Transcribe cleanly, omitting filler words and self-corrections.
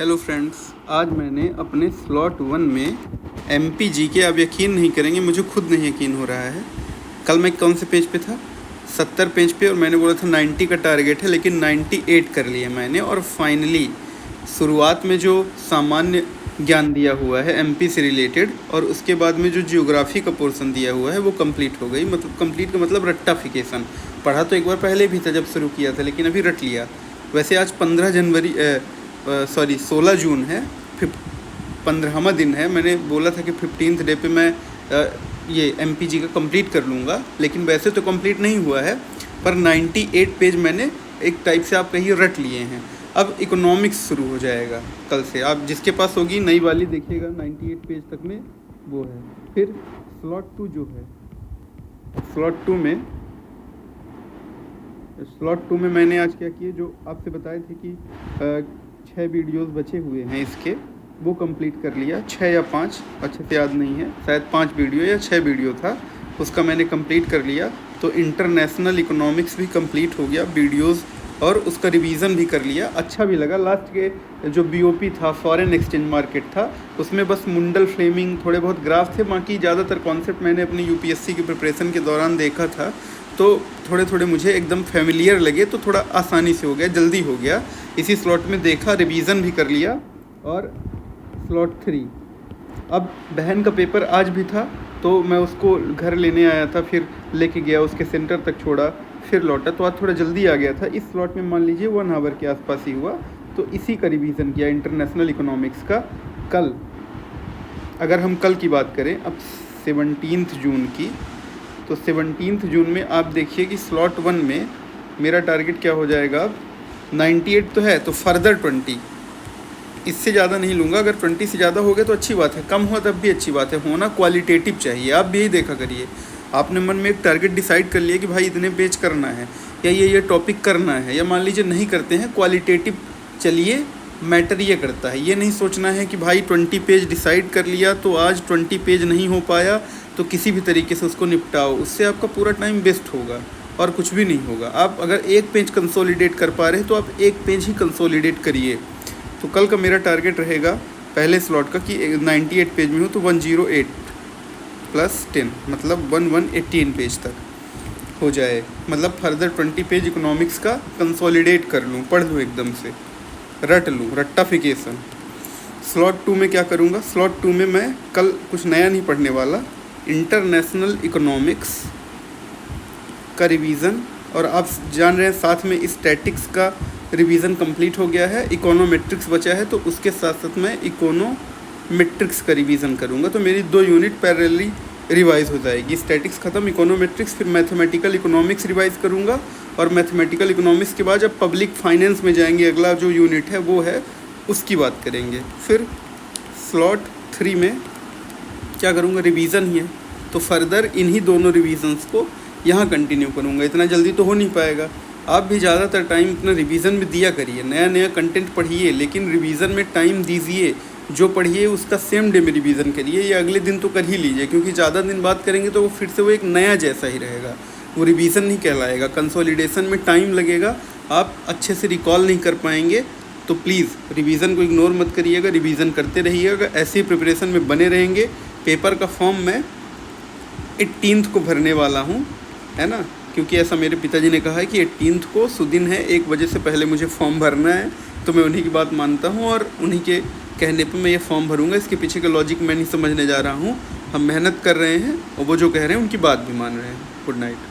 Hello friends, आज मैंने अपने स्लॉट 1 में MPG के, आप यकीन नहीं करेंगे, मुझे खुद नहीं यकीन हो रहा है। कल मैं कौन से पेज पे था? 70 पेज पे, और मैंने बोला था 90 का टारगेट है, लेकिन 98 कर लिया मैंने। और फाइनली शुरुआत में जो सामान्य ज्ञान दिया हुआ है MP से रिलेटेड, और उसके बाद में जो जियोग्राफी का पोर्शन दिया हुआ है वो कंप्लीट हो गई। मतलब कंप्लीट का मतलब रट्टाफिकेशन। पढ़ा तो एक बार पहले भी था जब शुरू किया था, लेकिन अभी रट लिया। वैसे आज 16 जून है, 15वां दिन है। मैंने बोला था कि 15th डे पे मैं ये MPG का कंप्लीट कर लूँगा, लेकिन वैसे तो कंप्लीट नहीं हुआ है, पर 98 पेज मैंने एक टाइप से आप कहिए रट लिए हैं। अब इकोनॉमिक्स शुरू हो जाएगा कल से। आप जिसके पास होगी नई वाली देखिएगा, 98 पेज तक में वो है। फिर स्लॉट 2 जो है, स्लॉट 2 में मैंने आज क्या किया, जो आपसे बताए थे कि 6 वीडियोस बचे हुए हैं इसके, वो कंप्लीट कर लिया। 6 या 5 अच्छे से याद नहीं है, शायद 5 वीडियो या 6 वीडियो था, उसका मैंने कंप्लीट कर लिया। तो इंटरनेशनल इकोनॉमिक्स भी कंप्लीट हो गया वीडियोस, और उसका रिवीजन भी कर लिया। अच्छा भी लगा। लास्ट के जो BOP था, फॉरेन एक्सचेंज मार्केट था, उसमें बस मुंडल फ्लेमिंग थोड़े बहुत ग्राफ थे, बाकी ज़्यादातर कॉन्सेप्ट मैंने अपनी UPSC की प्रिपरेशन के दौरान देखा था, तो थोड़े थोड़े मुझे एकदम फेमिलियर लगे, तो थोड़ा आसानी से हो गया, जल्दी हो गया। इसी स्लॉट में देखा, रिवीजन भी कर लिया। और स्लॉट 3, अब बहन का पेपर आज भी था, तो मैं उसको घर लेने आया था, फिर लेके गया, उसके सेंटर तक छोड़ा, फिर लौटा, तो आज थोड़ा जल्दी आ गया था। इस स्लॉट में मान लीजिए 1 आवर के आसपास ही हुआ, तो इसी का रिवीजन किया, इंटरनेशनल इकोनॉमिक्स का। कल, अगर हम कल की बात करें, अब 17 जून की, तो 17 जून में आप देखिए कि स्लॉट 1 में मेरा टारगेट क्या हो जाएगा। अब 98 तो है, तो फर्दर 20, इससे ज़्यादा नहीं लूँगा। अगर 20 से ज़्यादा हो गया तो अच्छी बात है, कम हुआ तब भी अच्छी बात है। होना क्वालिटेटिव चाहिए। आप भी यही देखा करिए, आपने मन में एक टारगेट डिसाइड कर लिया कि भाई इतने पेज करना है, या ये टॉपिक करना है, या मान लीजिए नहीं करते हैं, क्वालिटेटिव चलिए। मैटर ये करता है, ये नहीं सोचना है कि भाई 20 पेज डिसाइड कर लिया तो आज 20 पेज नहीं हो पाया तो किसी भी तरीके से उसको निपटाओ। उससे आपका पूरा टाइम वेस्ट होगा और कुछ भी नहीं होगा। आप अगर एक पेज कंसोलिडेट कर पा रहे हैं तो आप एक पेज ही कंसोलिडेट करिए। तो कल का मेरा टारगेट रहेगा पहले स्लॉट का कि 98 पेज में हो तो 108 + 10 मतलब 118 पेज तक हो जाए। मतलब फर्दर 20 पेज इकोनॉमिक्स का कंसोलिडेट कर लूँ, पढ़ लूँ, एकदम से रट लूँ, रट्टाफिकेशन। स्लॉट 2 में क्या करूँगा? स्लॉट 2 में मैं कल कुछ नया नहीं पढ़ने वाला, इंटरनेशनल इकोनॉमिक्स का रिवीजन। और आप जान रहे हैं साथ में स्टैटिक्स का रिवीजन कंप्लीट हो गया है, इकोनोमेट्रिक्स बचा है, तो उसके साथ साथ मैं इकोनोमेट्रिक्स का रिवीजन करूँगा। तो मेरी 2 यूनिट पैरेलली रिवाइज हो जाएगी। स्टैटिक्स ख़त्म, इकोनोमेट्रिक्स, फिर मैथमेटिकल इकोनॉमिक्स रिवाइज करूँगा। और मैथमेटिकल इकोनॉमिक्स के बाद जब पब्लिक फाइनेंस में जाएंगे, अगला जो यूनिट है वो है, उसकी बात करेंगे। फिर स्लॉट 3 में क्या करूँगा? रिवीजन ही है, तो फर्दर इन्हीं दोनों रिवीजन्स को यहाँ कंटिन्यू करूँगा। इतना जल्दी तो हो नहीं पाएगा। आप भी ज़्यादातर टाइम अपना रिवीजन में दिया करिए, नया नया कंटेंट पढ़िए, लेकिन रिवीजन में टाइम दीजिए। जो पढ़िए उसका सेम डे में रिवीजन करिए, या अगले दिन तो कर ही लीजिए, क्योंकि ज़्यादा दिन बात करेंगे तो वो फिर से वो एक नया जैसा ही रहेगा, वो रिवीजन नहीं कहलाएगा। कंसोलिडेशन में टाइम लगेगा, आप अच्छे से रिकॉल नहीं कर पाएंगे। तो प्लीज़ रिवीजन को इग्नोर मत करिएगा, रिवीजन करते रहिएगा। ऐसे ही प्रिपरेशन में बने रहेंगे। पेपर का फॉर्म मैं 18 को भरने वाला हूँ, है ना, क्योंकि ऐसा मेरे पिताजी ने कहा है कि 18 को सुदिन है, 1 बजे से पहले मुझे फॉर्म भरना है। तो मैं उन्हीं की बात मानता हूँ, और उन्हीं के कहने पे मैं ये फॉर्म भरूँगा। इसके पीछे का लॉजिक मैं नहीं समझने जा रहा हूँ। हम मेहनत कर रहे हैं, और वो जो कह रहे हैं उनकी बात भी मान रहे हैं। Good night.